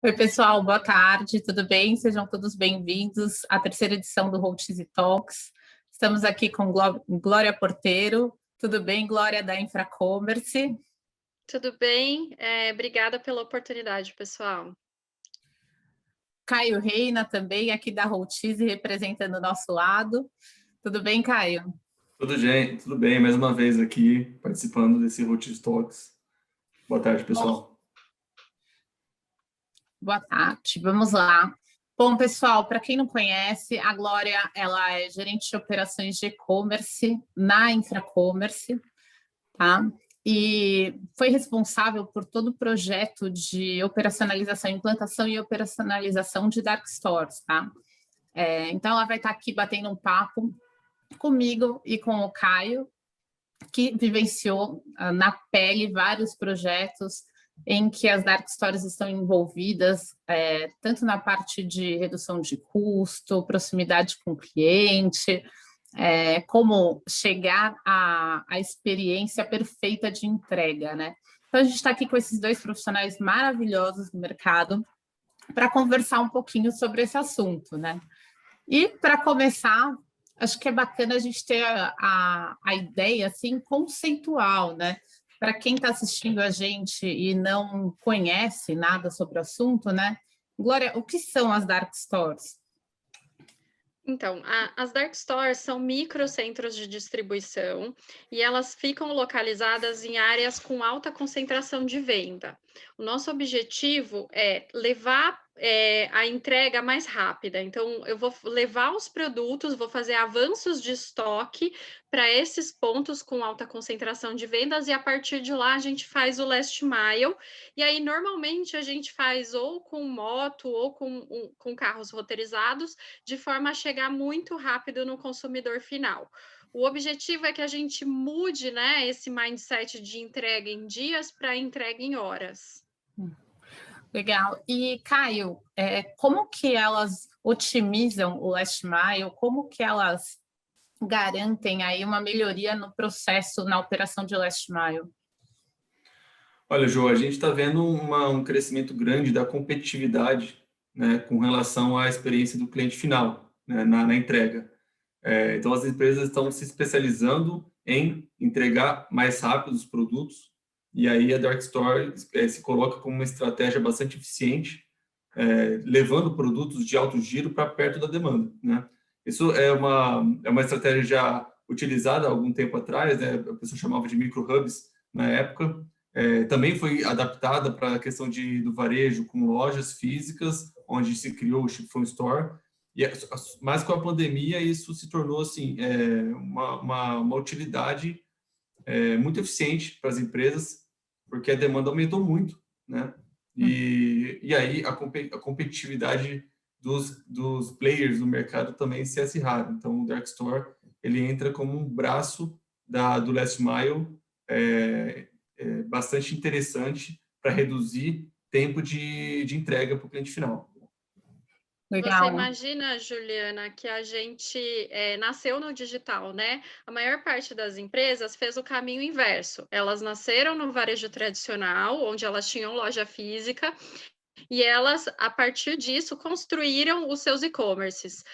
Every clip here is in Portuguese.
Oi, pessoal, boa tarde, tudo bem? Sejam todos bem-vindos à terceira edição do Roaches Talks. Estamos aqui com Glória Porteiro. Tudo bem, Glória, da Infracommerce? Tudo bem? Obrigada pela oportunidade, pessoal. Caio Reina, também aqui da Roaches, representando o nosso lado. Tudo bem, Caio? Tudo bem, mais uma vez aqui participando desse Roaches Talks. Boa tarde, pessoal. Boa tarde, vamos lá. Bom, pessoal, para quem não conhece, a Glória ela é gerente de operações de e-commerce na Infracommerce, tá? E foi responsável por todo o projeto de operacionalização, implantação e operacionalização de dark stores, tá? Então, ela vai estar aqui batendo um papo comigo e com o Caio, que vivenciou na pele vários projetos em que as dark stores estão envolvidas, tanto na parte de redução de custo, proximidade com o cliente, como chegar à experiência perfeita de entrega, né? Então, a gente está aqui com esses dois profissionais maravilhosos do mercado para conversar um pouquinho sobre esse assunto, né? E, para começar, acho que é bacana a gente ter a ideia, assim, conceitual, né? Para quem está assistindo a gente e não conhece nada sobre o assunto, né? Glória, o que são as dark stores? Então, as dark stores são microcentros de distribuição e elas ficam localizadas em áreas com alta concentração de venda. O nosso objetivo é levar a entrega mais rápida. Então, eu vou levar os produtos, vou fazer avanços de estoque para esses pontos com alta concentração de vendas e a partir de lá a gente faz o last mile. E aí, normalmente, a gente faz ou com moto ou com carros roteirizados, de forma a chegar muito rápido no consumidor final. O objetivo é que a gente mude, né, esse mindset de entrega em dias para entrega em horas. Legal. E, Caio, como que elas otimizam o last mile? Como que elas garantem aí uma melhoria no processo, na operação de last mile? Olha, Jô, a gente está vendo um crescimento grande da competitividade, né, com relação à experiência do cliente final, né, na entrega. Então, as empresas estão se especializando em entregar mais rápido os produtos, e aí a Dark Store se coloca como uma estratégia bastante eficiente, levando produtos de alto giro para perto da demanda, né? Isso é uma estratégia já utilizada há algum tempo atrás, né? A pessoa chamava de micro-hubs na época. Também foi adaptada para a questão do varejo com lojas físicas, onde se criou o Ship from Store. Mas com a pandemia isso se tornou assim uma utilidade muito eficiente para as empresas, porque a demanda aumentou muito, né? E aí a competitividade dos players no mercado também se acirraram. Então o Dark Store ele entra como um braço do Last Mile bastante interessante para reduzir tempo de entrega para o cliente final. Você Legal. imagina, Juliana, que a gente nasceu no digital, né? A maior parte das empresas fez o caminho inverso. Elas nasceram no varejo tradicional, onde elas tinham loja física, e elas, a partir disso, construíram os seus e-commerces.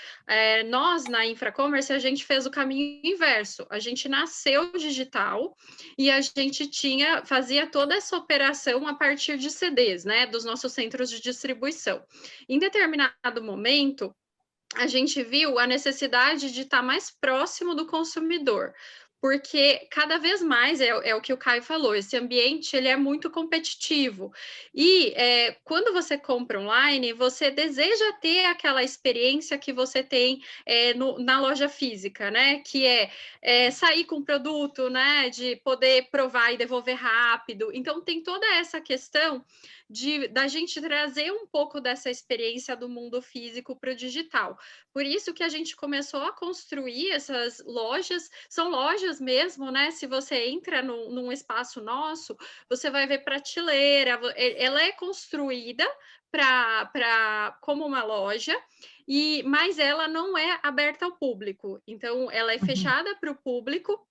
Nós, na Infracommerce, a gente fez o caminho inverso. A gente nasceu digital e a gente fazia toda essa operação a partir de CDs, né, dos nossos centros de distribuição. Em determinado momento, a gente viu a necessidade de estar mais próximo do consumidor, porque cada vez mais é o que o Caio falou, esse ambiente ele é muito competitivo e quando você compra online, você deseja ter aquela experiência que você tem na loja física, né? Que sair com o produto, né? De poder provar e devolver rápido. Então tem toda essa questão da gente trazer um pouco dessa experiência do mundo físico para o digital. Por isso que a gente começou a construir essas lojas, são lojas mesmo, né? Se você entra num espaço nosso, você vai ver prateleira, ela é construída como uma loja, mas ela não é aberta ao público. Então, ela é fechada para o público,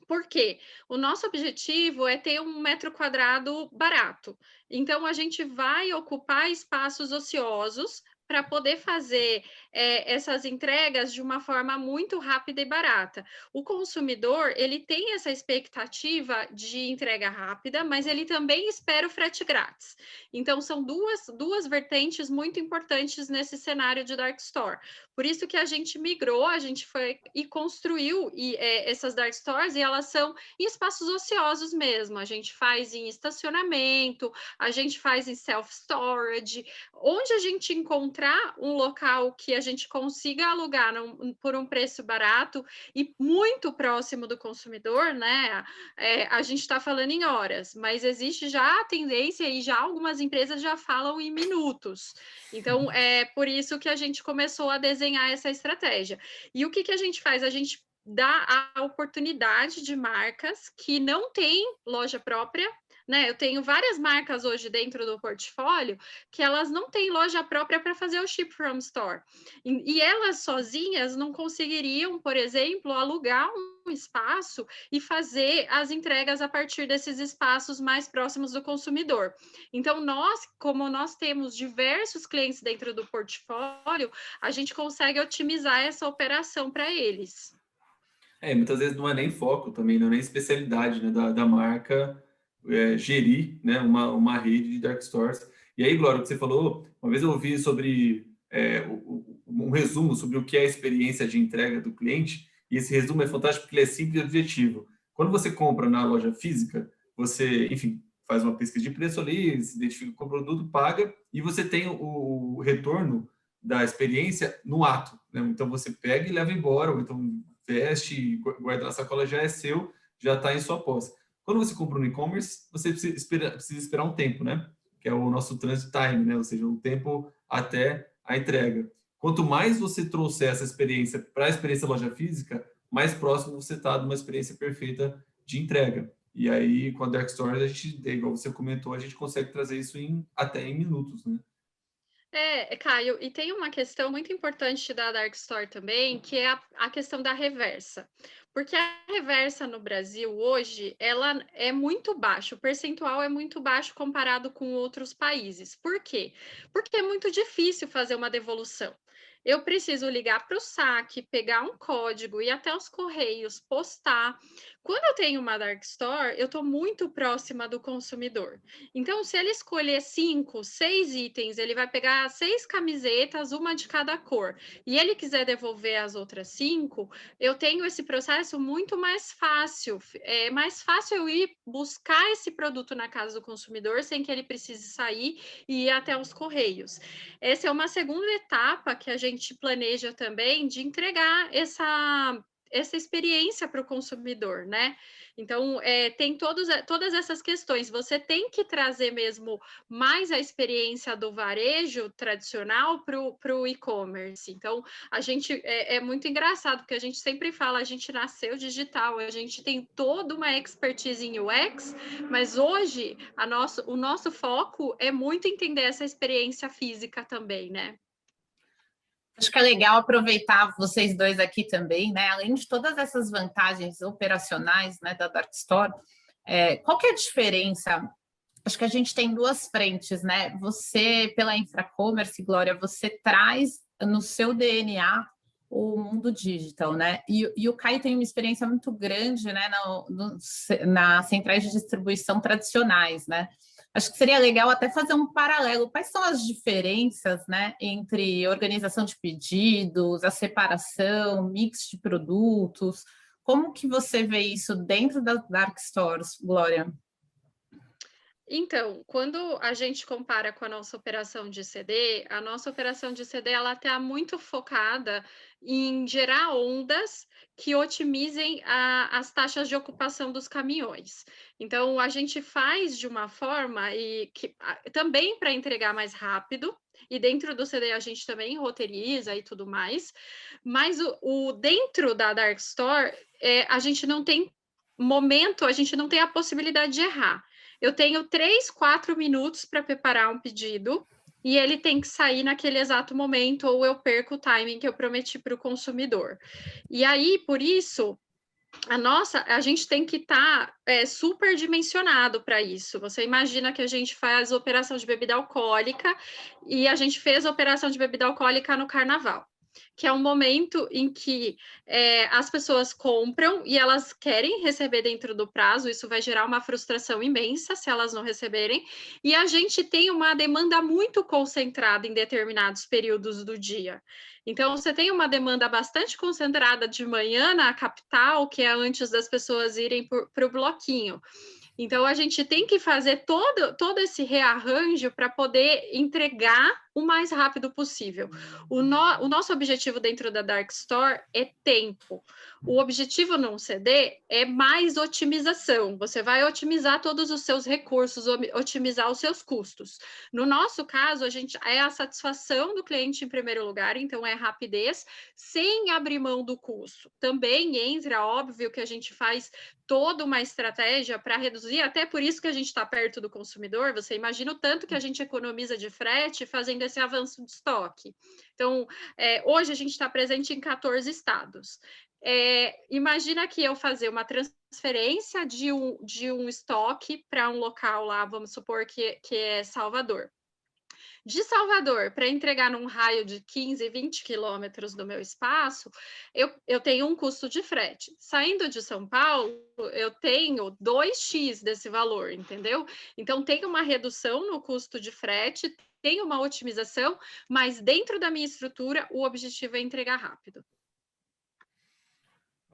Por quê? O nosso objetivo é ter um metro quadrado barato. Então, a gente vai ocupar espaços ociosos para poder fazer essas entregas de uma forma muito rápida e barata. O consumidor, ele tem essa expectativa de entrega rápida, mas ele também espera o frete grátis. Então, são duas vertentes muito importantes nesse cenário de Dark Store. Por isso que a gente migrou, a gente foi e construiu essas Dark Stores, e elas são em espaços ociosos mesmo. A gente faz em estacionamento, a gente faz em self-storage, onde a gente encontrar um local que a gente consiga alugar por um preço barato e muito próximo do consumidor, né? A gente está falando em horas, mas existe já a tendência e já algumas empresas já falam em minutos. Então, é por isso que a gente começou a desenhar essa estratégia. E o que a gente faz? A gente dá a oportunidade de marcas que não têm loja própria, né? Eu tenho várias marcas hoje dentro do portfólio que elas não têm loja própria para fazer o ship from store. E elas sozinhas não conseguiriam, por exemplo, alugar um espaço e fazer as entregas a partir desses espaços mais próximos do consumidor. Então, como nós temos diversos clientes dentro do portfólio, a gente consegue otimizar essa operação para eles. Muitas vezes não é nem foco também, não é nem especialidade, né, da marca gerir, né, uma rede de dark stores. E aí, Glória, o que você falou, uma vez eu ouvi sobre um resumo sobre o que é a experiência de entrega do cliente, e esse resumo é fantástico porque ele é simples e objetivo. Quando você compra na loja física, você, enfim, faz uma pesquisa de preço ali, se identifica com o produto, paga, e você tem o retorno da experiência no ato, né? Então, você pega e leva embora, ou então veste, guarda na sacola, já é seu, já está em sua posse. Quando você compra no e-commerce, você precisa esperar um tempo, né? Que é o nosso transit time, né? Ou seja, um tempo até a entrega. Quanto mais você trouxer essa experiência para a experiência loja física, mais próximo você está de uma experiência perfeita de entrega. E aí, com a Dark Store, a gente, igual você comentou, a gente consegue trazer isso até em minutos, né? Caio, e tem uma questão muito importante da Dark Store também, que é a questão da reversa. Porque a reversa no Brasil hoje, ela é muito baixa, o percentual é muito baixo comparado com outros países. Por quê? Porque é muito difícil fazer uma devolução. Eu preciso ligar para o saque, pegar um código, ir até os correios, postar. Quando eu tenho uma Dark Store, eu estou muito próxima do consumidor. Então, se ele escolher 5, 6 itens, ele vai pegar 6 camisetas, uma de cada cor, e ele quiser devolver as outras 5, eu tenho esse processo muito mais fácil. É mais fácil eu ir buscar esse produto na casa do consumidor sem que ele precise sair e ir até os correios. Essa é uma segunda etapa que a gente planeja também de entregar essa experiência para o consumidor, né? Então, tem todas essas questões. Você tem que trazer mesmo mais a experiência do varejo tradicional para o e-commerce. Então, a gente é muito engraçado, porque a gente sempre fala, a gente nasceu digital, a gente tem toda uma expertise em UX, mas hoje o nosso foco é muito entender essa experiência física também, né? Acho que é legal aproveitar vocês dois aqui também, né? Além de todas essas vantagens operacionais, né, da Dark Store, qual que é a diferença? Acho que a gente tem duas frentes, né? Você, pela Infracommerce, Glória, você traz no seu DNA o mundo digital, né? E o Caio tem uma experiência muito grande, né, nas centrais de distribuição tradicionais, né? Acho que seria legal até fazer um paralelo. Quais são as diferenças, né, entre organização de pedidos, a separação, mix de produtos? Como que você vê isso dentro das Dark Stores, Glória? Então, quando a gente compara com a nossa operação de CD, a nossa operação de CD ela está muito focada em gerar ondas que otimizem as taxas de ocupação dos caminhões. Então, a gente faz de uma forma também para entregar mais rápido, e dentro do CD a gente também roteiriza e tudo mais, mas o dentro da Dark Store, a gente não tem momento, a gente não tem a possibilidade de errar. Eu tenho 3, 4 minutos para preparar um pedido e ele tem que sair naquele exato momento ou eu perco o timing que eu prometi para o consumidor. E aí, por isso, a gente tem que estar super dimensionado para isso. Você imagina que a gente faz operação de bebida alcoólica e a gente fez a operação de bebida alcoólica no carnaval, que é um momento em que as pessoas compram e elas querem receber dentro do prazo, isso vai gerar uma frustração imensa se elas não receberem, e a gente tem uma demanda muito concentrada em determinados períodos do dia. Então, você tem uma demanda bastante concentrada de manhã na capital, que é antes das pessoas irem para o bloquinho. Então, a gente tem que fazer todo esse rearranjo para poder entregar o mais rápido possível. O nosso objetivo dentro da Dark Store é tempo. O objetivo num CD é mais otimização. Você vai otimizar todos os seus recursos, otimizar os seus custos. No nosso caso, a gente é a satisfação do cliente em primeiro lugar, então é rapidez, sem abrir mão do custo. Também entra, óbvio, que a gente faz toda uma estratégia para reduzir, até por isso que a gente está perto do consumidor. Você imagina o tanto que a gente economiza de frete fazendo esse avanço de estoque. Então, hoje a gente está presente em 14 estados. Imagina que eu fazer uma transferência de um estoque para um local lá, vamos supor que é Salvador. De Salvador para entregar num raio de 15, 20 quilômetros do meu espaço, eu tenho um custo de frete. Saindo de São Paulo, eu tenho 2x desse valor, entendeu? Então, tem uma redução no custo de frete, tem uma otimização, mas dentro da minha estrutura, o objetivo é entregar rápido.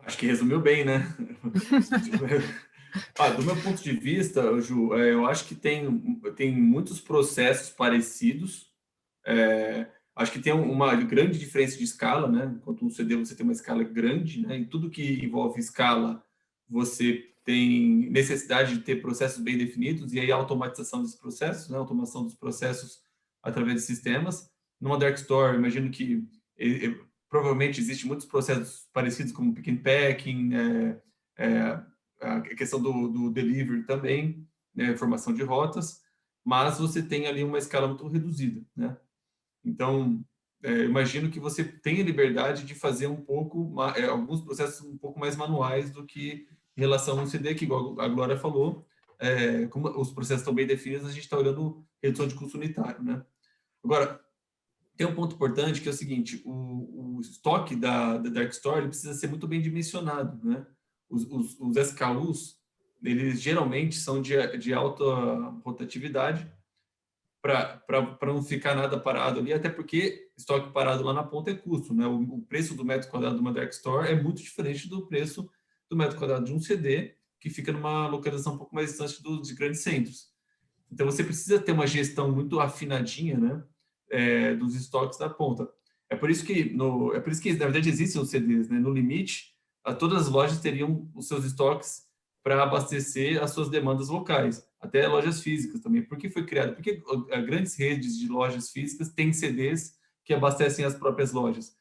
Acho que resumiu bem, né? Do meu ponto de vista, Ju, eu acho que tem muitos processos parecidos. Acho que tem uma grande diferença de escala, né? Enquanto um CD você tem uma escala grande, né? E tudo que envolve escala, você tem necessidade de ter processos bem definidos e aí a automatização dos processos, né? Automação dos processos através de sistemas. Numa Dark Store, imagino que provavelmente existem muitos processos parecidos, como pick and packing, a questão do delivery também, né? Formação de rotas, mas você tem ali uma escala muito reduzida, né? Então, imagino que você tenha liberdade de fazer alguns processos um pouco mais manuais do que em relação ao CD, que igual a Glória falou, como os processos estão bem definidos, a gente está olhando redução de custo unitário, né? Agora, tem um ponto importante que é o seguinte: o estoque da Dark Store ele precisa ser muito bem dimensionado, né? Os SKUs, eles geralmente são de alta rotatividade, para não ficar nada parado ali, até porque estoque parado lá na ponta é custo, né? O preço do metro quadrado de uma Dark Store é muito diferente do preço do metro quadrado de um CD, que fica numa localização um pouco mais distante dos grandes centros. Então, você precisa ter uma gestão muito afinadinha, né? Dos estoques da ponta. É por isso que, na verdade, existem os CDs, né? No limite, todas as lojas teriam os seus estoques para abastecer as suas demandas locais, até lojas físicas também. Por que foi criado? Porque grandes redes de lojas físicas têm CDs que abastecem as próprias lojas.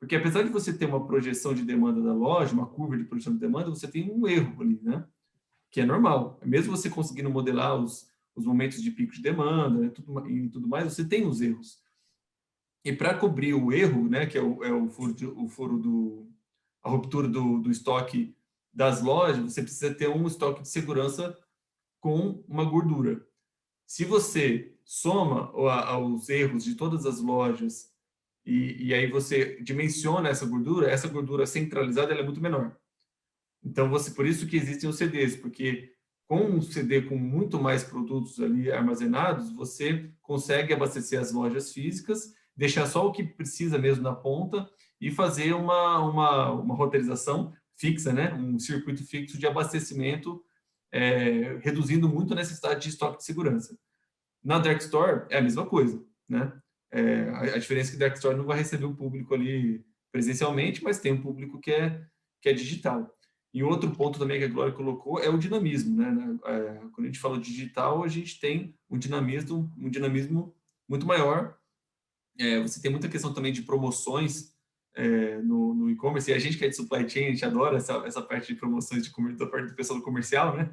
Porque apesar de você ter uma projeção de demanda da loja, uma curva de projeção de demanda, você tem um erro ali, né? Que é normal. Mesmo você conseguindo modelar os momentos de pico de demanda, né, e tudo mais, você tem os erros. E para cobrir o erro, né, que é a ruptura do estoque das lojas, você precisa ter um estoque de segurança com uma gordura. Se você soma os erros de todas as lojas e aí você dimensiona essa gordura centralizada ela é muito menor. Então, por isso que existem os CDs, porque com um CD com muito mais produtos ali armazenados, você consegue abastecer as lojas físicas, deixar só o que precisa mesmo na ponta e fazer uma roteirização fixa, né? Um circuito fixo de abastecimento, reduzindo muito a necessidade de estoque de segurança. Na Dark Store é a mesma coisa, né? A diferença é que a Dark Store não vai receber o público ali presencialmente, mas tem um público que é digital. E outro ponto também que a Glória colocou é o dinamismo, né? Quando a gente fala de digital, a gente tem um dinamismo muito maior. Você tem muita questão também de promoções no e-commerce, e a gente que é de supply chain, a gente adora essa parte de promoções da parte do pessoal do comercial, né?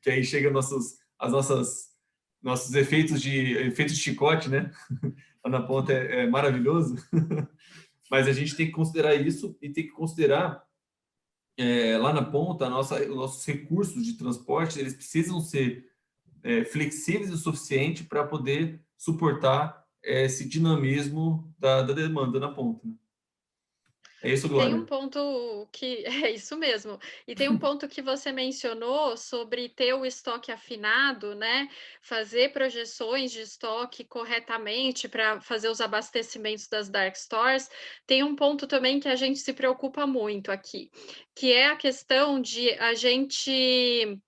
Que aí chega nossos efeitos de chicote, né? Lá na ponta é maravilhoso. Mas a gente tem que considerar isso e tem que considerar lá na ponta, os nossos recursos de transporte, eles precisam ser flexíveis o suficiente para poder suportar esse dinamismo da demanda na ponta, né? É isso, E tem um Glória. ponto que é isso mesmo. E tem um ponto que você mencionou sobre ter o estoque afinado, né? Fazer projeções de estoque corretamente para fazer os abastecimentos das dark stores. Tem um ponto também que a gente se preocupa muito aqui, que é a questão de a gente,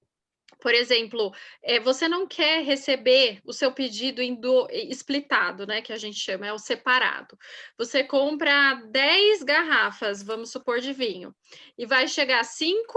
por exemplo, você não quer receber o seu pedido splitado, né, que a gente chama, é o separado. Você compra 10 garrafas, vamos supor, de vinho, e vai chegar 5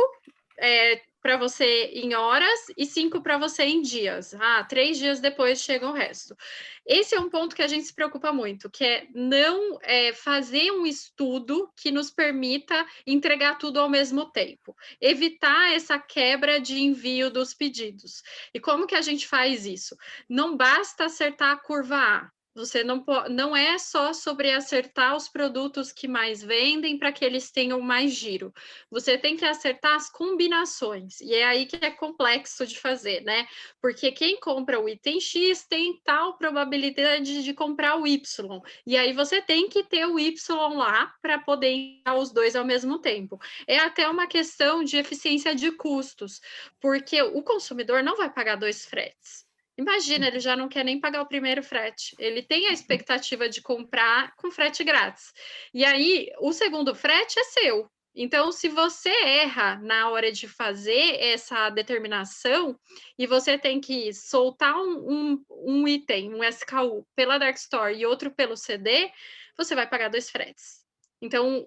para você em horas e 5 para você em dias. 3 dias depois chega o resto. Esse é um ponto que a gente se preocupa muito, que é não fazer um estudo que nos permita entregar tudo ao mesmo tempo. Evitar essa quebra de envio dos pedidos. E como que a gente faz isso? Não basta acertar a curva A. Você não é só sobre acertar os produtos que mais vendem para que eles tenham mais giro. Você tem que acertar as combinações. E é aí que é complexo de fazer, né? Porque quem compra o item X tem tal probabilidade de comprar o Y. E aí você tem que ter o Y lá para poder enviar os dois ao mesmo tempo. É até uma questão de eficiência de custos, porque o consumidor não vai pagar 2 fretes. Imagina, ele já não quer nem pagar o primeiro frete. Ele tem a expectativa de comprar com frete grátis. E aí, o segundo frete é seu. Então, se você erra na hora de fazer essa determinação e você tem que soltar um item, um SKU, pela Dark Store e outro pelo CD, você vai pagar 2 fretes. Então,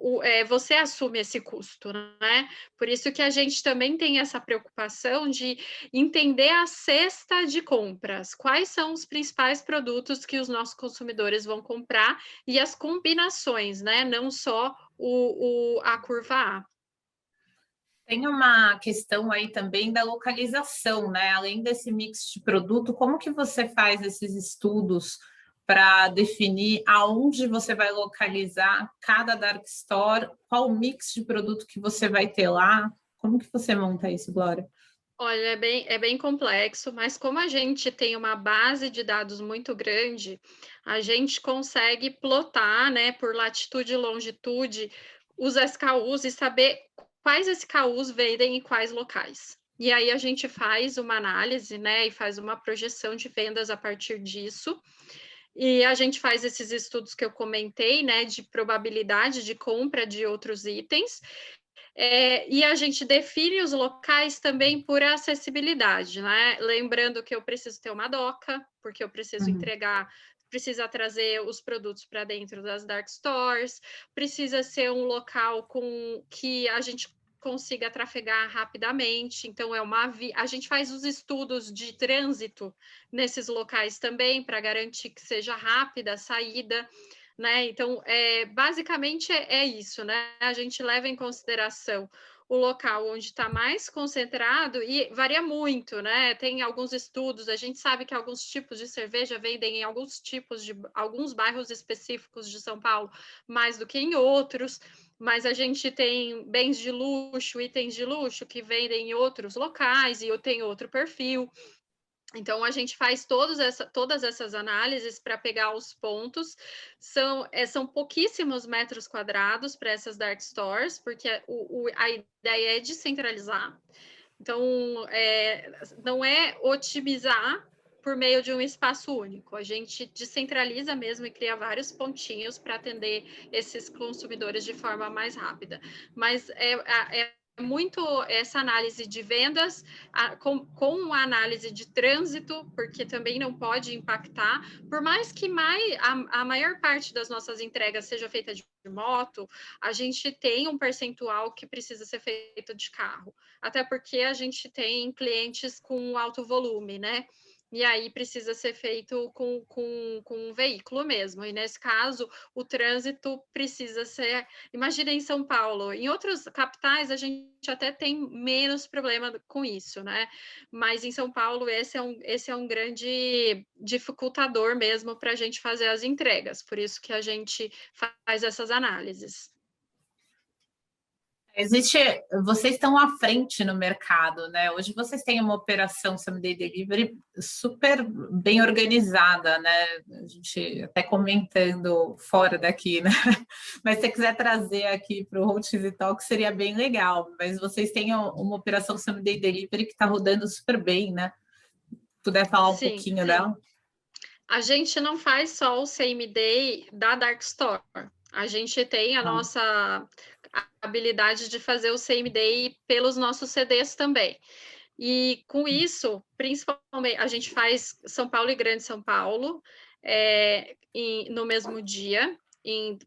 você assume esse custo, né? Por isso que a gente também tem essa preocupação de entender a cesta de compras, quais são os principais produtos que os nossos consumidores vão comprar e as combinações, né? Não só a curva A. Tem uma questão aí também da localização, né? Além desse mix de produto, como que você faz esses estudos para definir aonde você vai localizar cada dark store, qual o mix de produto que você vai ter lá? Como que você monta isso, Glória? Olha, é bem complexo, mas como a gente tem uma base de dados muito grande, a gente consegue plotar, né, por latitude e longitude, os SKUs e saber quais SKUs vendem em quais locais. E aí a gente faz uma análise, né, e faz uma projeção de vendas a partir disso. E a gente faz esses estudos que eu comentei, né, de probabilidade de compra de outros itens. E a gente define os locais também por acessibilidade, né? Lembrando que eu preciso ter uma doca, porque eu preciso entregar, precisa trazer os produtos para dentro das dark stores, precisa ser um local com que a gente consiga trafegar rapidamente. Então, a gente faz os estudos de trânsito nesses locais também para garantir que seja rápida a saída. Né? Então, basicamente é isso, né? A gente leva em consideração o local onde está mais concentrado e varia muito, né? Tem alguns estudos, a gente sabe que alguns tipos de cerveja vendem em alguns bairros específicos de São Paulo mais do que em outros, mas a gente tem bens de luxo, itens de luxo que vendem em outros locais e tem outro perfil. Então, a gente faz todas essas análises para pegar os pontos. São pouquíssimos metros quadrados para essas dark stores, porque a ideia é descentralizar. Então, não é otimizar por meio de um espaço único. A gente descentraliza mesmo e cria vários pontinhos para atender esses consumidores de forma mais rápida. Mas é muito essa análise de vendas com a análise de trânsito, porque também não pode impactar, por mais que a maior parte das nossas entregas seja feita de moto, a gente tem um percentual que precisa ser feito de carro, até porque a gente tem clientes com alto volume, né? E aí precisa ser feito com um veículo mesmo. E nesse caso, o trânsito precisa ser. Imagina em São Paulo, em outras capitais a gente até tem menos problema com isso, né? Mas em São Paulo, esse é um grande dificultador mesmo para a gente fazer as entregas. Por isso que a gente faz essas análises. Vocês estão à frente no mercado, né? Hoje vocês têm uma operação Same Day Delivery super bem organizada, né? A gente até comentando fora daqui, né? Mas se você quiser trazer aqui para o Hot Cheesy Talk, seria bem legal. Mas vocês têm uma operação Same Day Delivery que está rodando super bem, né? Puder falar um Sim, pouquinho sim. dela? A gente não faz só o Same Day da Dark Store. A gente tem a nossa habilidade de fazer o Same Day pelos nossos CDs também. E com isso, principalmente, a gente faz São Paulo e Grande São Paulo no mesmo dia,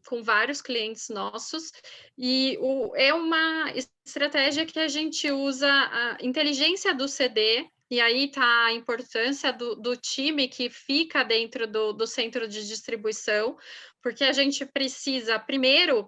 com vários clientes nossos. E é uma estratégia que a gente usa a inteligência do CD. E aí está a importância do time que fica dentro do centro de distribuição, porque a gente precisa, primeiro,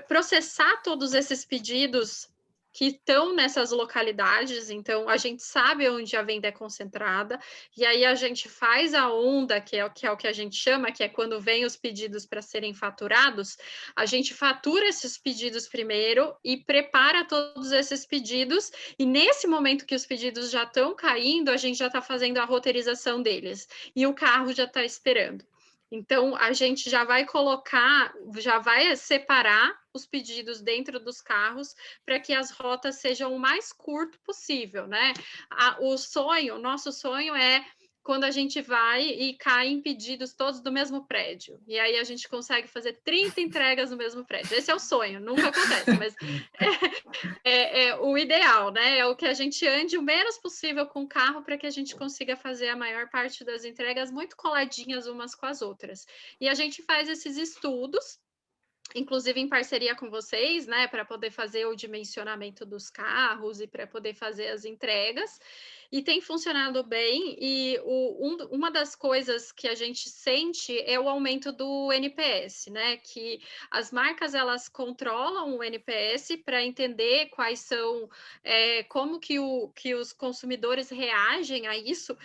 processar todos esses pedidos que estão nessas localidades, então a gente sabe onde a venda é concentrada, e aí a gente faz a onda, que é o que a gente chama, que é quando vem os pedidos para serem faturados, a gente fatura esses pedidos primeiro e prepara todos esses pedidos, e nesse momento que os pedidos já estão caindo, a gente já está fazendo a roteirização deles, e o carro já está esperando. Então, a gente já vai separar os pedidos dentro dos carros para que as rotas sejam o mais curto possível, né? Nosso sonho é quando a gente vai e cai em pedidos todos do mesmo prédio. E aí a gente consegue fazer 30 entregas no mesmo prédio. Esse é o sonho, nunca acontece, mas é o ideal, né? É o que a gente ande o menos possível com o carro para que a gente consiga fazer a maior parte das entregas muito coladinhas umas com as outras. E a gente faz esses estudos, inclusive em parceria com vocês, né, para poder fazer o dimensionamento dos carros e para poder fazer as entregas. E tem funcionado bem, e uma das coisas que a gente sente é o aumento do NPS, né? Que as marcas elas controlam o NPS para entender quais são, como que os consumidores reagem a isso,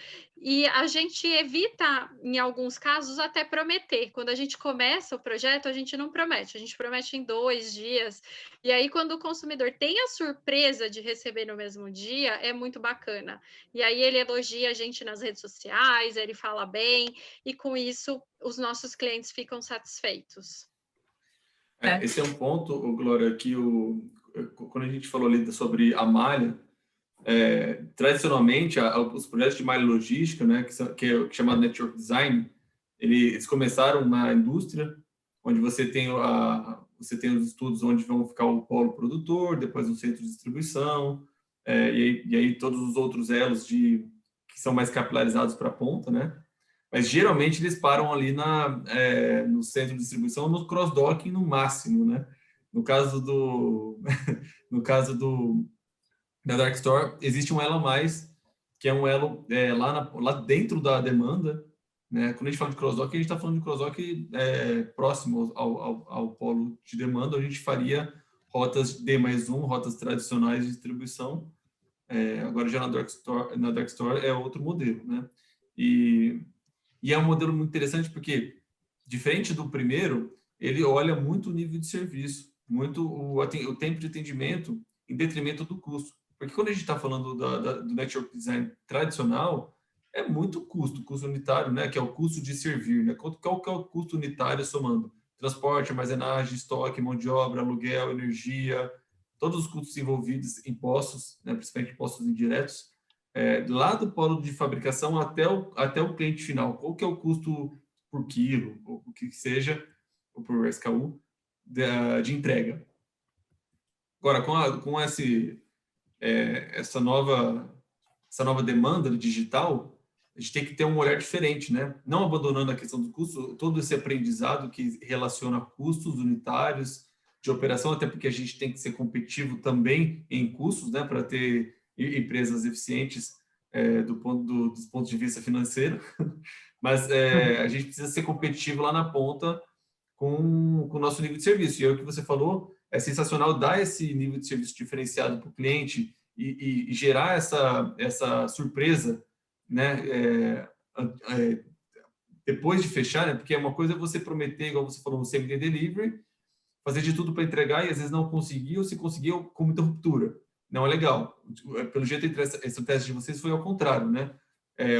e a gente evita, em alguns casos, até prometer. Quando a gente começa o projeto, a gente não promete, a gente promete em 2 dias. E aí, quando o consumidor tem a surpresa de receber no mesmo dia, é muito bacana. E aí ele elogia a gente nas redes sociais, ele fala bem, e com isso os nossos clientes ficam satisfeitos. Esse é um ponto, Glória, que quando a gente falou ali sobre a malha, tradicionalmente os projetos de malha logística, né, que é chamado Network Design, eles começaram na indústria, onde você tem os estudos onde vão ficar o polo produtor, depois o centro de distribuição, e aí todos os outros elos que são mais capilarizados para a ponta, né? Mas geralmente eles param ali no centro de distribuição, no cross-docking no máximo, né? No caso da Dark Store, existe um elo a mais, que é um elo lá dentro da demanda, né? Quando a gente fala de cross-dock, a gente está falando de cross-dock próximo ao polo de demanda, onde a gente faria rotas D+1, rotas tradicionais de distribuição. Agora já na Dark Store é outro modelo, né? E é um modelo muito interessante porque, diferente do primeiro, ele olha muito o nível de serviço, muito o tempo de atendimento em detrimento do custo. Porque quando a gente está falando do Network Design tradicional, é muito custo unitário, né? Que é o custo de servir, né? Qual que é o custo unitário somando? Transporte, armazenagem, estoque, mão de obra, aluguel, energia, todos os custos envolvidos, impostos, né? Principalmente impostos indiretos, lá do polo de fabricação até o cliente final. Qual que é o custo por quilo, ou o que seja, ou por SKU, de entrega. Agora, com essa nova demanda digital, a gente tem que ter um olhar diferente, né? Não abandonando a questão do custo, todo esse aprendizado que relaciona custos unitários de operação, até porque a gente tem que ser competitivo também em custos, né? Para ter empresas eficientes dos pontos de vista financeiro, mas a gente precisa ser competitivo lá na ponta com o nosso nível de serviço. E é o que você falou, é sensacional dar esse nível de serviço diferenciado para o cliente e gerar essa surpresa, né? Depois de fechar, né? Porque uma coisa é você prometer, igual você falou, no same day delivery, fazer de tudo para entregar e às vezes não conseguir, ou se conseguiu com muita ruptura. Não é legal. Pelo jeito, essa estratégia de vocês foi ao contrário, né?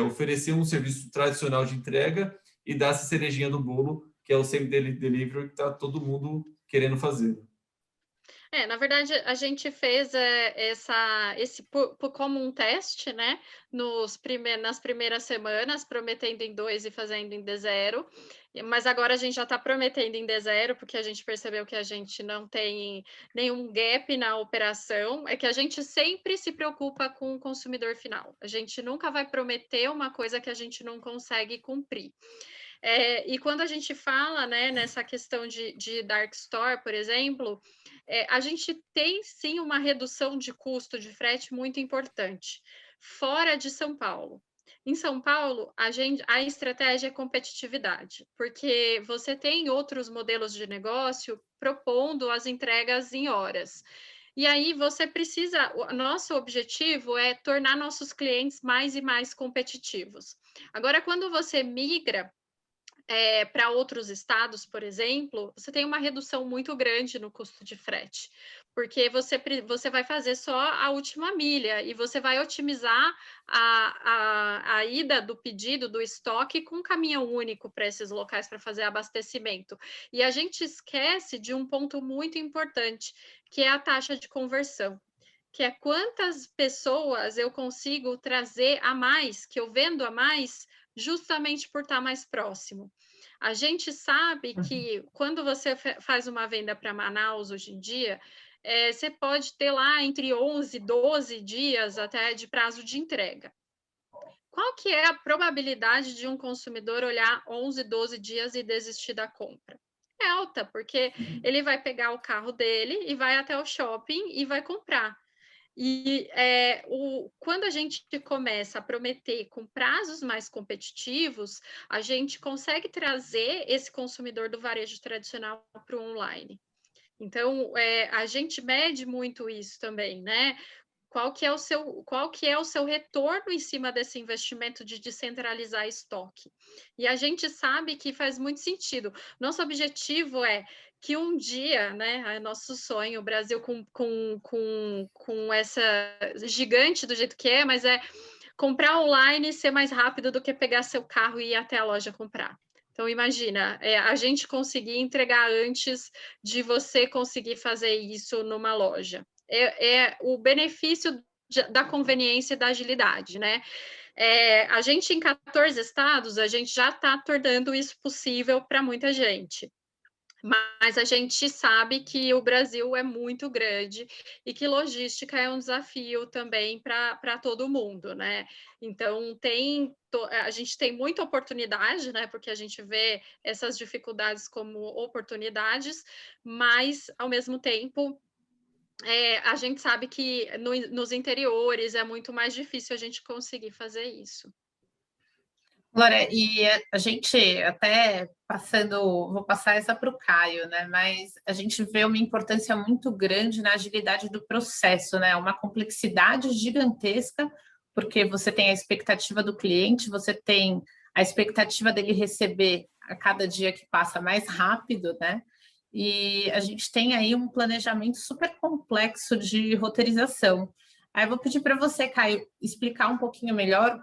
Oferecer um serviço tradicional de entrega e dar essa cerejinha do bolo, que é o same-day delivery, que está todo mundo querendo fazer. Na verdade, a gente fez esse como um teste, né? Nas primeiras semanas, prometendo em D2 e fazendo em D0. Mas agora a gente já está prometendo em D0, porque a gente percebeu que a gente não tem nenhum gap na operação. É que a gente sempre se preocupa com o consumidor final. A gente nunca vai prometer uma coisa que a gente não consegue cumprir. E quando a gente fala, né, nessa questão de dark store, por exemplo, a gente tem sim uma redução de custo de frete muito importante, fora de São Paulo. Em São Paulo, a estratégia é competitividade, porque você tem outros modelos de negócio propondo as entregas em horas. E aí você precisa, o nosso objetivo é tornar nossos clientes mais e mais competitivos. Agora, quando você migra para outros estados, por exemplo, você tem uma redução muito grande no custo de frete, porque você vai fazer só a última milha e você vai otimizar a ida do pedido, do estoque, com um caminhão único para esses locais para fazer abastecimento. E a gente esquece de um ponto muito importante, que é a taxa de conversão, que é quantas pessoas eu consigo trazer a mais, que eu vendo a mais, justamente por estar mais próximo. A gente sabe que quando você faz uma venda para Manaus hoje em dia, você pode ter lá entre 11 e 12 dias até de prazo de entrega. Qual que é a probabilidade de um consumidor olhar 11, 12 dias e desistir da compra? É alta, porque ele vai pegar o carro dele e vai até o shopping e vai comprar. E quando a gente começa a prometer com prazos mais competitivos, a gente consegue trazer esse consumidor do varejo tradicional para o online. Então, a gente mede muito isso também, né? Qual que é o seu retorno em cima desse investimento de descentralizar estoque? E a gente sabe que faz muito sentido. Nosso objetivo é que um dia, né, é nosso sonho, o Brasil com essa gigante do jeito que é, mas é comprar online e ser mais rápido do que pegar seu carro e ir até a loja comprar. Então, imagina, a gente conseguir entregar antes de você conseguir fazer isso numa loja. O benefício da conveniência e da agilidade, né? A gente, em 14 estados, a gente já está tornando isso possível para muita gente. Mas a gente sabe que o Brasil é muito grande e que logística é um desafio também para todo mundo, né? Então, a gente tem muita oportunidade, né? Porque a gente vê essas dificuldades como oportunidades, mas, ao mesmo tempo, a gente sabe que nos interiores é muito mais difícil a gente conseguir fazer isso. Glória, e a gente até vou passar essa para o Caio, né? Mas a gente vê uma importância muito grande na agilidade do processo, né? Uma complexidade gigantesca, porque você tem a expectativa do cliente, você tem a expectativa dele receber a cada dia que passa mais rápido, né? E a gente tem aí um planejamento super complexo de roteirização. Aí eu vou pedir para você, Caio, explicar um pouquinho melhor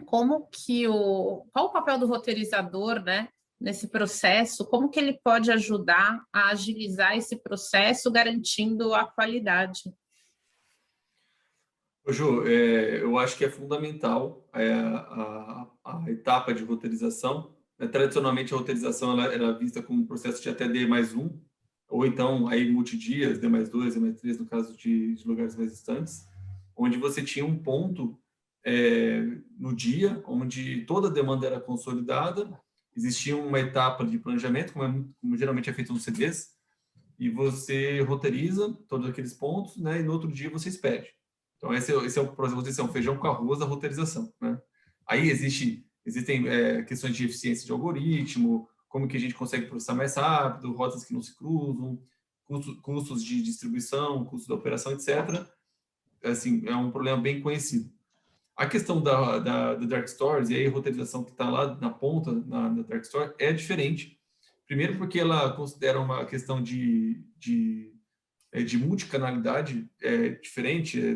qual o papel do roteirizador, né, nesse processo, como que ele pode ajudar a agilizar esse processo, garantindo a qualidade. Ju, eu acho que é fundamental a etapa de roteirização. Tradicionalmente, a roteirização ela era vista como um processo de até D+1, ou então aí multidias, D+2, D+3, no caso de lugares mais distantes, onde você tinha um ponto no dia, onde toda a demanda era consolidada, existia uma etapa de planejamento, como geralmente é feito nos CDs, e você roteiriza todos aqueles pontos, né, e no outro dia você expede. Então, esse é o processo, um feijão com arroz da roteirização, né? Aí existem questões de eficiência de algoritmo, como que a gente consegue processar mais rápido, rotas que não se cruzam, custos de distribuição, custos da operação, etc. Assim, é um problema bem conhecido. A questão da Dark Stores, e aí a roteirização que está lá na ponta, na Dark Store, é diferente, Primeiro porque ela considera uma questão de multicanalidade diferente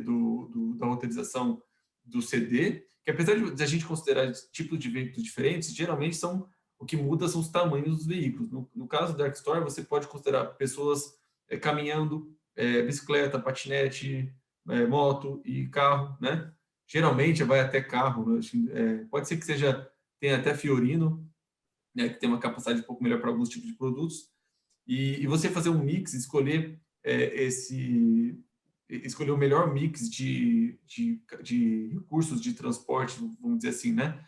da roteirização do CD, que apesar de a gente considerar tipos de veículos diferentes, geralmente o que muda são os tamanhos dos veículos. No caso da Dark Store, você pode considerar pessoas caminhando, bicicleta, patinete, moto e carro, né? Geralmente vai até carro, né? Pode ser que tenha até Fiorino, né, que tem uma capacidade um pouco melhor para alguns tipos de produtos, e você fazer um mix, escolher o melhor mix de recursos de transporte, vamos dizer assim, né,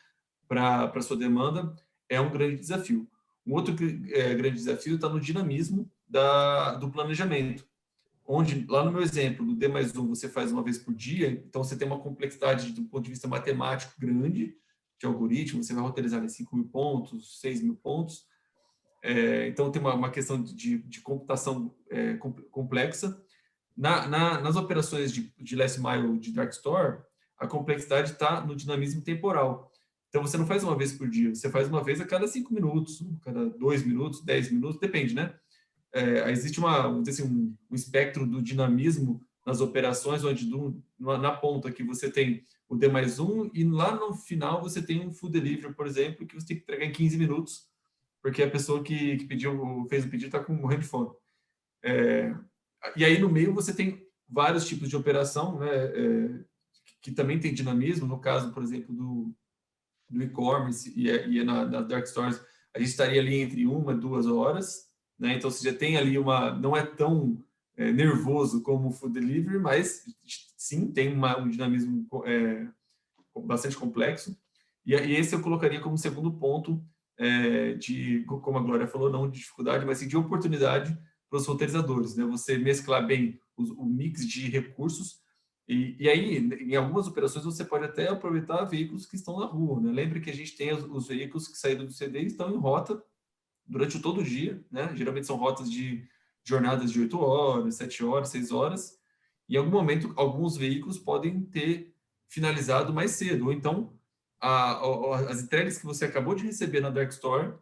para a sua demanda, é um grande desafio. Um outro grande desafio está no dinamismo do planejamento, onde, lá no meu exemplo, do D+1, você faz uma vez por dia, então você tem uma complexidade do ponto de vista matemático grande, de algoritmo, você vai roteirizar em 5.000 pontos, 6.000 pontos, então tem uma questão de computação complexa. Nas operações de last mile de dark store, a complexidade está no dinamismo temporal. Então você não faz uma vez por dia, você faz uma vez a cada 5 minutos, a cada 2 minutos, 10 minutos, depende, né? Existe vamos dizer assim, um espectro do dinamismo nas operações, onde na ponta que você tem o D+1 e lá no final você tem um food delivery, por exemplo, que você tem que entregar em 15 minutos, porque a pessoa que fez o pedido está morrendo de fome. E aí no meio você tem vários tipos de operação, né, que também tem dinamismo. No caso, por exemplo, do e-commerce e na Dark Stores, a gente estaria ali entre 1 e 2 horas, né? Então você já tem ali não é tão nervoso como o food delivery, mas sim tem um dinamismo bastante complexo. E esse eu colocaria como segundo ponto como a Glória falou, não de dificuldade, mas sim de oportunidade para os roteirizadores, né? Você mesclar bem o mix de recursos e aí, em algumas operações, você pode até aproveitar veículos que estão na rua, né? Lembre que a gente tem os veículos que saíram do CD e estão em rota durante todo o dia, né? Geralmente são rotas de jornadas de 8 horas, 7 horas, 6 horas. E em algum momento, alguns veículos podem ter finalizado mais cedo. Ou então, as entregas que você acabou de receber na Dark Store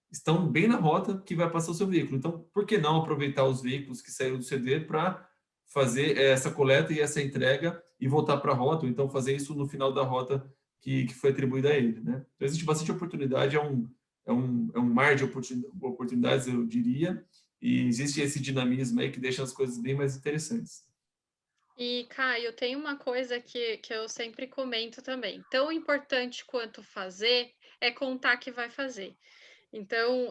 estão bem na rota que vai passar o seu veículo. Então, por que não aproveitar os veículos que saíram do CD para fazer essa coleta e essa entrega e voltar para a rota, ou então fazer isso no final da rota que foi atribuída a ele, né? Então, existe bastante oportunidade, é um mar de oportunidades, eu diria, e existe esse dinamismo aí que deixa as coisas bem mais interessantes. E, Caio, tem uma coisa que eu sempre comento também. Tão importante quanto fazer é contar que vai fazer. Então,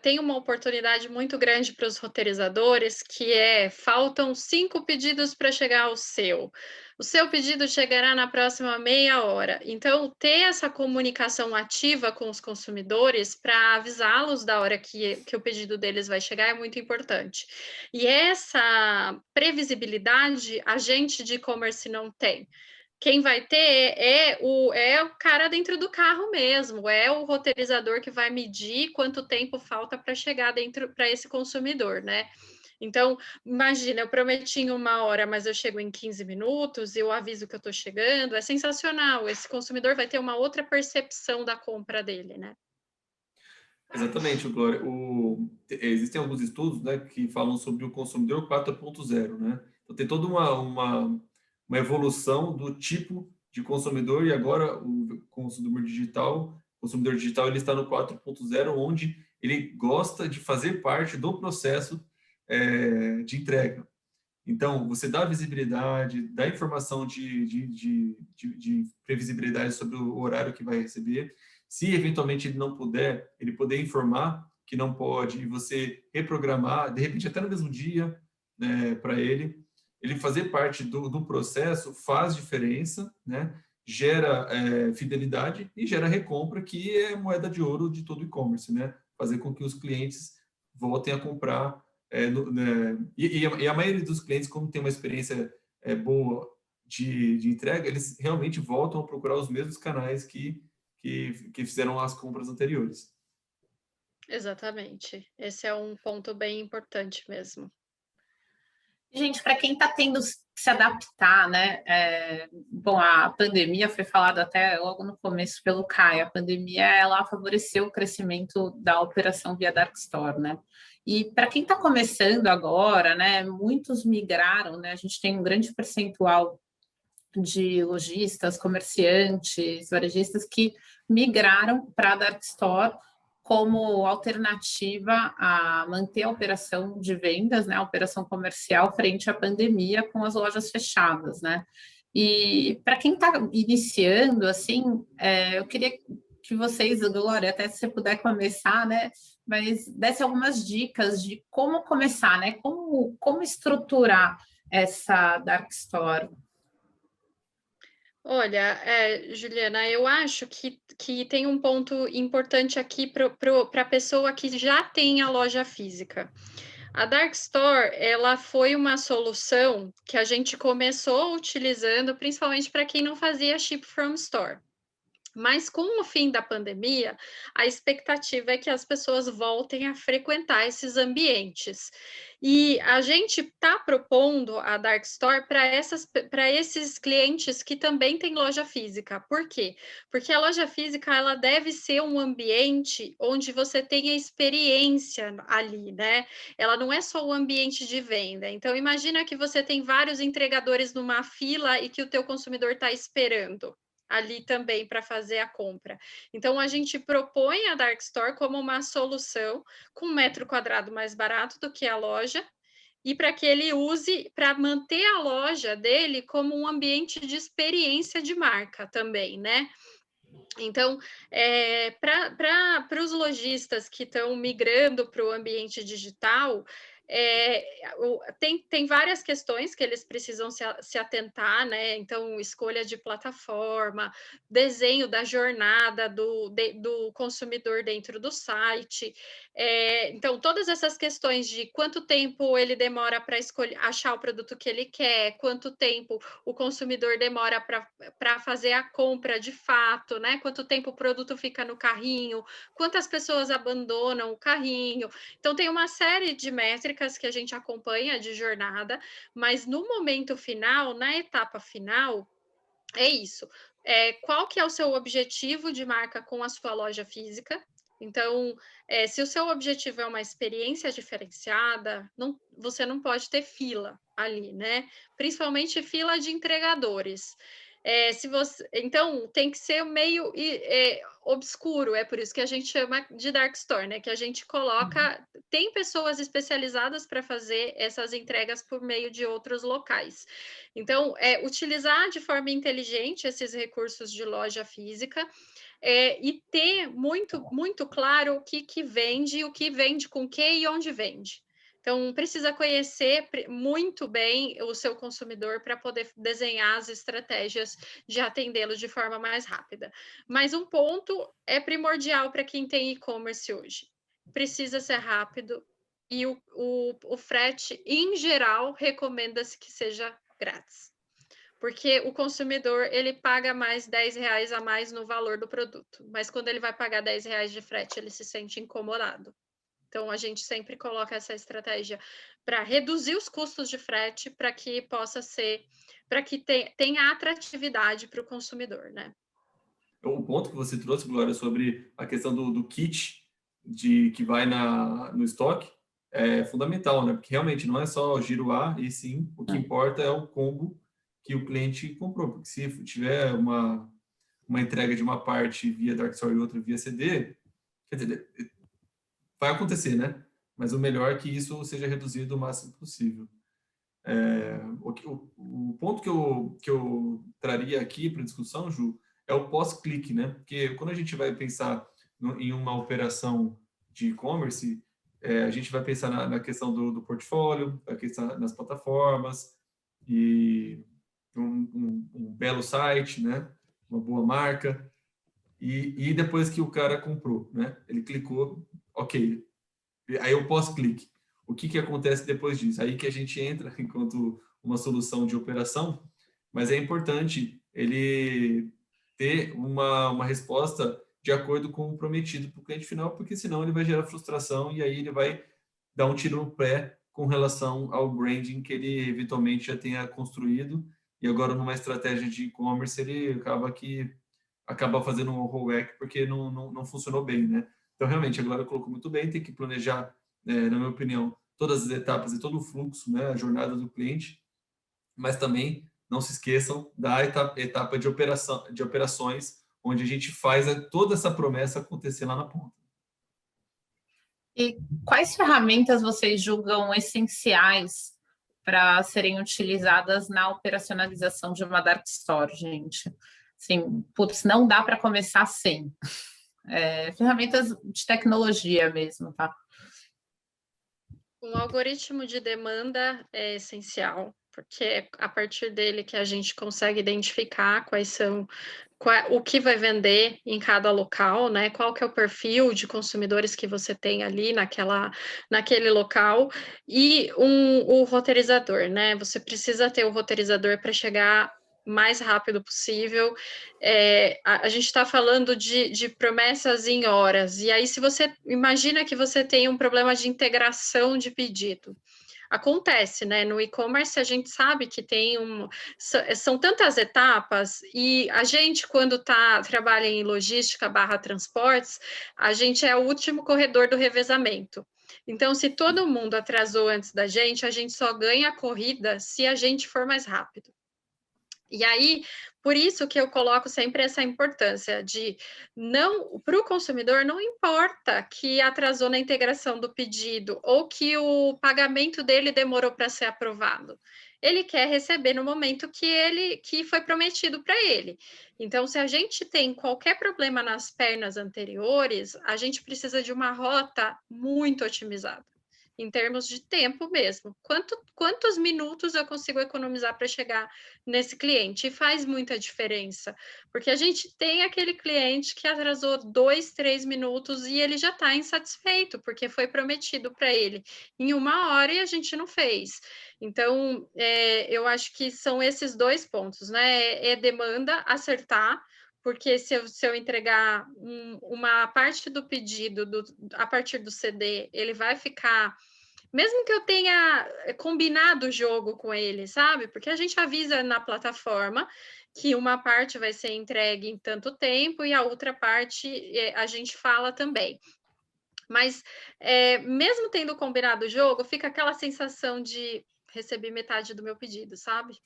tem uma oportunidade muito grande para os roteirizadores, que faltam 5 pedidos para chegar ao seu. O seu pedido chegará na próxima meia hora. Então, ter essa comunicação ativa com os consumidores para avisá-los da hora que o pedido deles vai chegar é muito importante. E essa previsibilidade a gente de e-commerce não tem. Quem vai ter é o cara dentro do carro mesmo, é o roteirizador que vai medir quanto tempo falta para chegar dentro para esse consumidor, né? Então, imagina, eu prometi em 1 hora, mas eu chego em 15 minutos e eu aviso que eu estou chegando, é sensacional. Esse consumidor vai ter uma outra percepção da compra dele, né? Exatamente, Glória. Existem alguns estudos, né, que falam sobre o consumidor 4.0, né? Então, tem toda uma evolução do tipo de consumidor e agora o consumidor digital, ele está no 4.0, onde ele gosta de fazer parte do processo de entrega. Então, você dá visibilidade, dá informação de previsibilidade sobre o horário que vai receber. Se eventualmente ele não puder, ele poder informar que não pode e você reprogramar, de repente até no mesmo dia, né, para ele. Ele fazer parte do processo faz diferença, né? Gera fidelidade e gera recompra, que é a moeda de ouro de todo e-commerce, né? Fazer com que os clientes voltem a comprar e a maioria dos clientes, como tem uma experiência boa de entrega, eles realmente voltam a procurar os mesmos canais que fizeram as compras anteriores. Exatamente. Esse é um ponto bem importante mesmo. Gente, para quem está tendo que se adaptar, né? Bom, a pandemia foi falada até logo no começo pelo Caio. A pandemia ela favoreceu o crescimento da operação via Dark Store, né? E para quem está começando agora, né? Muitos migraram, né? A gente tem um grande percentual de lojistas, comerciantes, varejistas que migraram para a Dark Store como alternativa a manter a operação de vendas, né, a operação comercial frente à pandemia com as lojas fechadas, né? E para quem está iniciando, assim, eu queria que vocês, Glória, até se você puder começar, né, mas desse algumas dicas de como começar, né, como estruturar essa Dark Store. Olha, Juliana, eu acho que tem um ponto importante aqui para a pessoa que já tem a loja física. A Dark Store, ela foi uma solução que a gente começou utilizando, principalmente para quem não fazia ship from store. Mas com o fim da pandemia, a expectativa é que as pessoas voltem a frequentar esses ambientes. E a gente está propondo a Dark Store para esses clientes que também têm loja física. Por quê? Porque a loja física ela deve ser um ambiente onde você tenha experiência ali, né? Ela não é só o ambiente de venda. Então, imagina que você tem vários entregadores numa fila e que o teu consumidor está esperando ali também para fazer a compra. Então, a gente propõe a Dark Store como uma solução com 1 metro quadrado mais barato do que a loja e para que ele use para manter a loja dele como um ambiente de experiência de marca também, né? Então, para os lojistas que estão migrando para o ambiente digital, tem várias questões que eles precisam se atentar, né? Então, escolha de plataforma, desenho da jornada do consumidor dentro do site. Então, todas essas questões de quanto tempo ele demora para achar o produto que ele quer, quanto tempo o consumidor demora para fazer a compra de fato, né? Quanto tempo o produto fica no carrinho, quantas pessoas abandonam o carrinho. Então, tem uma série de métricas que a gente acompanha de jornada, mas no momento final, na etapa final, é isso. Qual que é o seu objetivo de marca com a sua loja física? Então, se o seu objetivo é uma experiência diferenciada, você não pode ter fila ali, né? Principalmente fila de entregadores. Então, tem que ser meio obscuro, é por isso que a gente chama de Dark Store, né? Que a gente coloca. Tem pessoas especializadas para fazer essas entregas por meio de outros locais. Então, utilizar de forma inteligente esses recursos de loja física e ter muito claro o que vende, o que vende com que e onde vende. Então, precisa conhecer muito bem o seu consumidor para poder desenhar as estratégias de atendê-lo de forma mais rápida. Mas um ponto é primordial para quem tem e-commerce hoje. Precisa ser rápido e o frete, em geral, recomenda-se que seja grátis. Porque o consumidor, ele paga mais R$ 10 a mais no valor do produto. Mas quando ele vai pagar R$ 10 de frete, ele se sente incomodado. Então, a gente sempre coloca essa estratégia para reduzir os custos de frete, para que possa ser, para que tenha atratividade para o consumidor, né? O ponto que você trouxe, Glória, sobre a questão do kit que vai no estoque é fundamental, né? Porque realmente não é só o giro A, e sim o que importa é o combo que o cliente comprou. Porque se tiver uma entrega de uma parte via Dark Store e outra via CD, quer dizer, vai acontecer, né? Mas o melhor é que isso seja reduzido o máximo possível. O ponto que eu traria aqui para discussão, Ju, é o pós-clique, né? Porque quando a gente vai pensar em uma operação de e-commerce, a gente vai pensar na questão do portfólio, vai pensar nas plataformas e um belo site, né? Uma boa marca. E depois que o cara comprou, né? Ele clicou, ok. Aí eu pós-clique. O que acontece depois disso? Aí que a gente entra enquanto uma solução de operação, mas é importante ele ter uma resposta de acordo com o prometido para o cliente final, porque senão ele vai gerar frustração e aí ele vai dar um tiro no pé com relação ao branding que ele eventualmente já tenha construído, e agora numa estratégia de e-commerce ele acaba fazendo um rollback porque não funcionou bem, né? Então, realmente, a Glória colocou muito bem, tem que planejar, na minha opinião, todas as etapas e todo o fluxo, né, a jornada do cliente, mas também não se esqueçam da etapa de operações, onde a gente faz toda essa promessa acontecer lá na ponta. E quais ferramentas vocês julgam essenciais para serem utilizadas na operacionalização de uma dark store, gente? Assim, putz, não dá para começar sem. Ferramentas de tecnologia mesmo, tá? Um algoritmo de demanda é essencial, porque é a partir dele que a gente consegue identificar o que vai vender em cada local, né? Qual que é o perfil de consumidores que você tem ali naquele local, e o roteirizador, né? Você precisa ter o roteirizador para chegar mais rápido possível. A gente está falando de promessas em horas, e aí se você imagina que você tem um problema de integração de pedido, acontece, né? No e-commerce a gente sabe que são tantas etapas, e a gente, quando trabalha em logística / transportes, a gente é o último corredor do revezamento. Então, se todo mundo atrasou antes da gente, a gente só ganha a corrida se a gente for mais rápido. E aí, por isso que eu coloco sempre essa importância de não, para o consumidor, não importa que atrasou na integração do pedido ou que o pagamento dele demorou para ser aprovado. Ele quer receber no momento que foi prometido para ele. Então, se a gente tem qualquer problema nas pernas anteriores, a gente precisa de uma rota muito otimizada, em termos de tempo mesmo. Quantos minutos eu consigo economizar para chegar nesse cliente? E faz muita diferença, porque a gente tem aquele cliente que atrasou 2, 3 minutos e ele já está insatisfeito, porque foi prometido para ele em 1 hora e a gente não fez. Então, eu acho que são esses 2 pontos, né? Demanda, acertar, porque se eu entregar uma parte do pedido a partir do CD, ele vai ficar, mesmo que eu tenha combinado o jogo com ele, sabe? Porque a gente avisa na plataforma que uma parte vai ser entregue em tanto tempo e a outra parte a gente fala também. Mas, mesmo tendo combinado o jogo, fica aquela sensação de receber metade do meu pedido, sabe?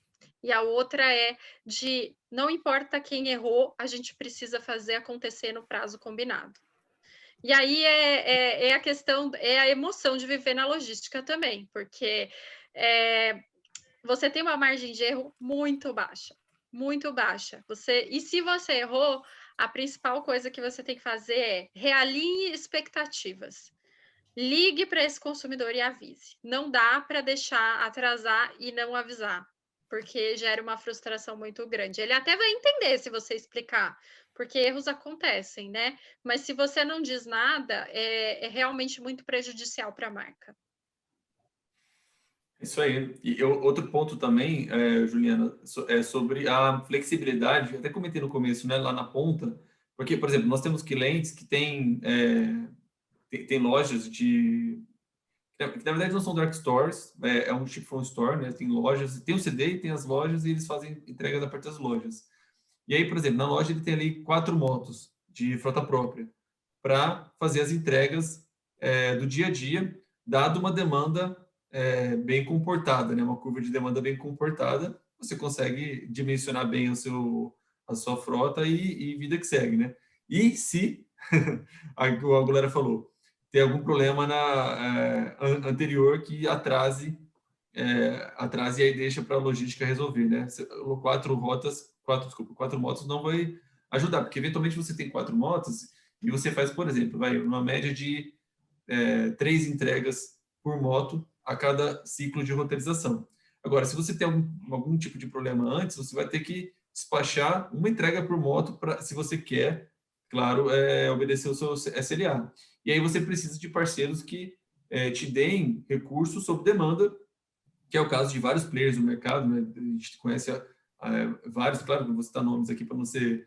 E a outra é de não importa quem errou, a gente precisa fazer acontecer no prazo combinado. E aí a questão, a emoção de viver na logística também, porque você tem uma margem de erro muito baixa, muito baixa. E se você errou, a principal coisa que você tem que fazer é realinhe expectativas. Ligue para esse consumidor e avise. Não dá para deixar atrasar e não avisar, porque gera uma frustração muito grande. Ele até vai entender se você explicar, porque erros acontecem, né? Mas se você não diz nada, é realmente muito prejudicial para a marca. Isso aí. E outro ponto também, Juliana, é sobre a flexibilidade. Até comentei no começo, né, lá na ponta, porque, por exemplo, nós temos clientes que têm lojas que na verdade não são dark stores, é um ship from store, né? Tem lojas, tem o CD e tem as lojas, e eles fazem entrega da parte das lojas. E aí, por exemplo, na loja ele tem ali 4 motos de frota própria para fazer as entregas do dia a dia, dado uma demanda bem comportada, né? Uma curva de demanda bem comportada, você consegue dimensionar bem a sua frota e vida que segue, né? E se, a galera falou, tem algum problema anterior que atrase e aí deixa para a logística resolver, né? 4 motos não vai ajudar, porque eventualmente você tem 4 motos e você faz, por exemplo, uma média de 3 entregas por moto a cada ciclo de roteirização. Agora, se você tem algum tipo de problema antes, você vai ter que despachar uma entrega por moto, se você quer, claro, obedecer o seu SLA. E aí você precisa de parceiros que te deem recursos sob demanda, que é o caso de vários players do mercado, né? A gente conhece vários, claro, não vou citar nomes aqui para não ser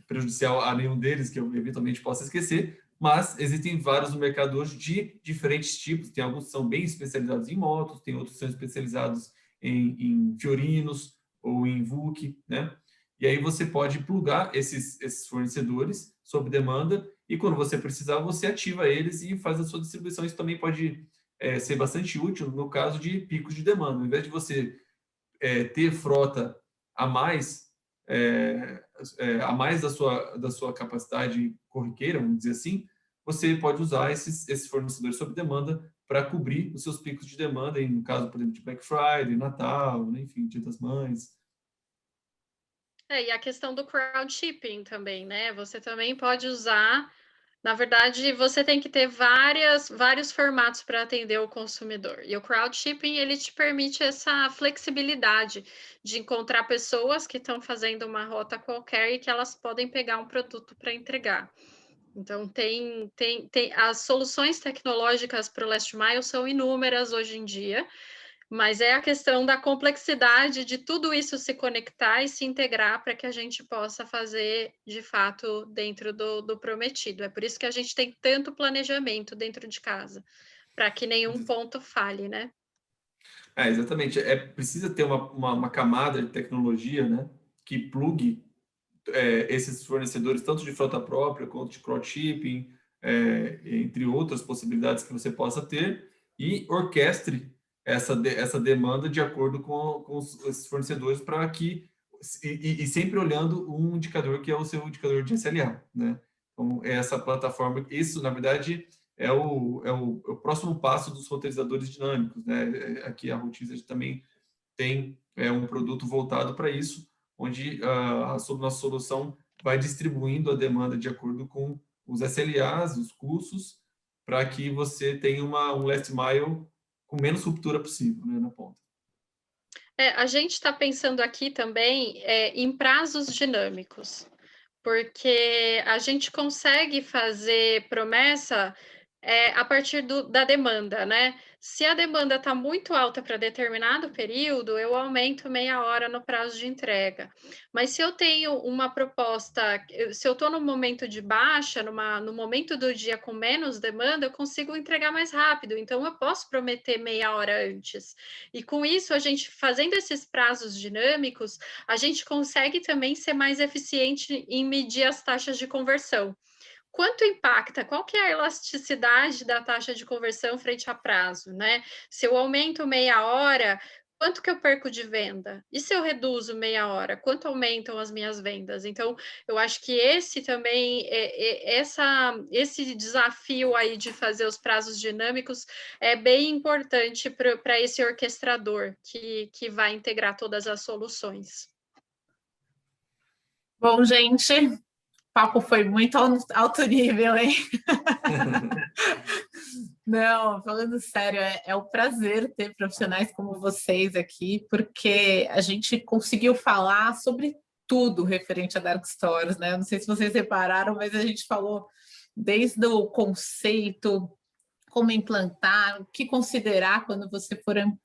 prejudicial a nenhum deles, que eu eventualmente possa esquecer, mas existem vários no mercado hoje de diferentes tipos. Tem alguns que são bem especializados em motos, tem outros que são especializados em Fiorinos ou em VUC, né? E aí você pode plugar esses fornecedores sob demanda e quando você precisar, você ativa eles e faz a sua distribuição. Isso também pode ser bastante útil no caso de picos de demanda. Ao invés de você ter frota a mais, a mais da sua capacidade corriqueira, vamos dizer assim, você pode usar esses fornecedores sob demanda para cobrir os seus picos de demanda, no caso, por exemplo, de Black Friday, Natal, né, enfim, Dia das Mães. E a questão do crowdshipping também, né? Você também pode usar. Na verdade, você tem que ter vários formatos para atender o consumidor. E o crowdshipping, ele te permite essa flexibilidade de encontrar pessoas que estão fazendo uma rota qualquer e que elas podem pegar um produto para entregar. Então, tem as soluções tecnológicas para o last mile são inúmeras hoje em dia, mas é a questão da complexidade de tudo isso se conectar e se integrar para que a gente possa fazer, de fato, dentro do prometido. É por isso que a gente tem tanto planejamento dentro de casa, para que nenhum ponto falhe, né? Exatamente. Precisa ter uma camada de tecnologia, né, que plugue esses fornecedores, tanto de frota própria quanto de crowdshipping, entre outras possibilidades que você possa ter, e orquestre essa demanda de acordo com esses fornecedores para que e sempre olhando um indicador que é o seu indicador de SLA, né? Então, essa plataforma, isso na verdade é o próximo passo dos roteirizadores dinâmicos, né? Aqui a Routizer também tem um produto voltado para isso, onde a nossa solução vai distribuindo a demanda de acordo com os SLAs, os custos, para que você tenha um last mile com menos ruptura possível, né, na ponta. A gente está pensando aqui também em prazos dinâmicos, porque a gente consegue fazer promessa a partir da demanda, né? Se a demanda está muito alta para determinado período, eu aumento meia hora no prazo de entrega. Mas se eu tenho uma proposta, se eu estou no momento de baixa, no momento do dia com menos demanda, eu consigo entregar mais rápido. Então, eu posso prometer meia hora antes. E com isso, a gente fazendo esses prazos dinâmicos, a gente consegue também ser mais eficiente em medir as taxas de conversão. Quanto impacta? Qual que é a elasticidade da taxa de conversão frente a prazo, né? Se eu aumento meia hora, quanto que eu perco de venda? E se eu reduzo meia hora, quanto aumentam as minhas vendas? Então, eu acho que esse também, esse desafio aí de fazer os prazos dinâmicos é bem importante para esse orquestrador que vai integrar todas as soluções. Bom, gente, o papo foi muito alto nível, hein? Não, falando sério, um prazer ter profissionais como vocês aqui, porque a gente conseguiu falar sobre tudo referente a Dark Stories, né? Não sei se vocês repararam, mas a gente falou desde o conceito, como implantar, o que considerar quando você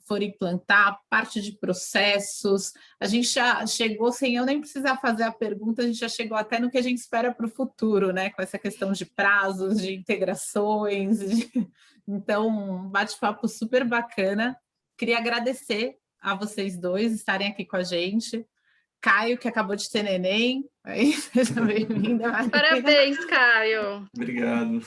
for implantar, parte de processos. A gente já chegou, sem eu nem precisar fazer a pergunta, a gente já chegou até no que a gente espera para o futuro, né? Com essa questão de prazos, de integrações. Então, um bate-papo super bacana. Queria agradecer a vocês dois estarem aqui com a gente. Caio, que acabou de ter neném. Aí, seja bem-vinda, Marina. Parabéns, Caio. Obrigado.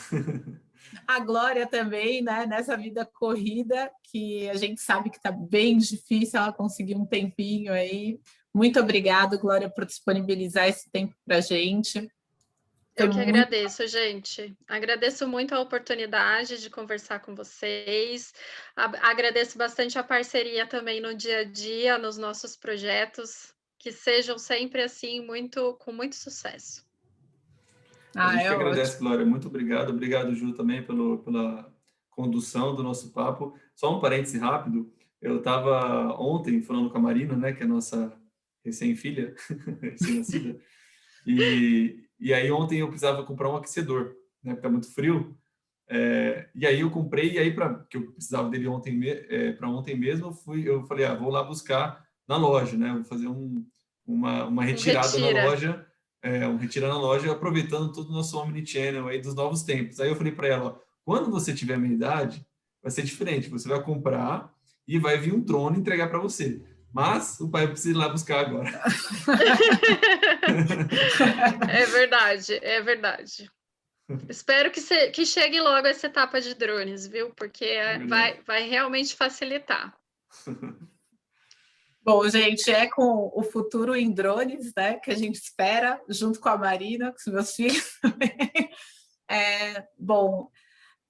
A Glória também, né, nessa vida corrida, que a gente sabe que está bem difícil ela conseguir um tempinho aí. Muito obrigada, Glória, por disponibilizar esse tempo para a gente. Eu que agradeço, gente. Agradeço muito a oportunidade de conversar com vocês. Agradeço bastante a parceria também no dia a dia, nos nossos projetos, que sejam sempre assim, com muito sucesso. A gente que agradece, Glória. Muito obrigado. Obrigado, Ju, também pela condução do nosso papo. Só um parêntese rápido. Eu estava ontem falando com a Marina, né, que é a nossa recém-filha, recém-nascida. E aí ontem eu precisava comprar um aquecedor, né, porque tá muito frio. E aí eu comprei, e aí que eu precisava dele ontem para ontem mesmo, eu falei, vou lá buscar na loja, né, vou fazer uma retirada na loja. um Retira na Loja, aproveitando todo o nosso Omnichannel aí dos novos tempos. Aí eu falei para ela, ó, quando você tiver a minha idade, vai ser diferente, você vai comprar e vai vir um drone entregar para você. Mas o pai precisa ir lá buscar agora. É verdade, é verdade. Espero que chegue logo essa etapa de drones, viu? Porque vai realmente facilitar. Bom, gente, é com o futuro em drones, né, que a gente espera, junto com a Marina, com os meus filhos também. Bom,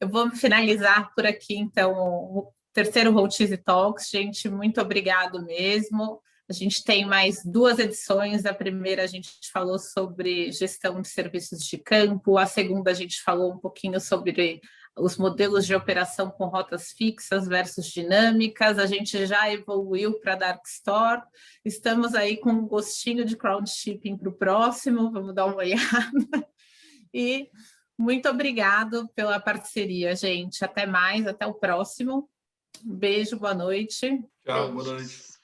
eu vou finalizar por aqui, então, o terceiro Road Cheese Talks. Gente, muito obrigado mesmo. A gente tem mais 2 edições. A primeira a gente falou sobre gestão de serviços de campo, a segunda a gente falou um pouquinho sobre os modelos de operação com rotas fixas versus dinâmicas. A gente já evoluiu para Dark Store. Estamos aí com um gostinho de crowdshipping para o próximo, vamos dar uma olhada. E muito obrigado pela parceria, gente. Até mais, até o próximo. Um beijo, boa noite. Tchau, boa noite.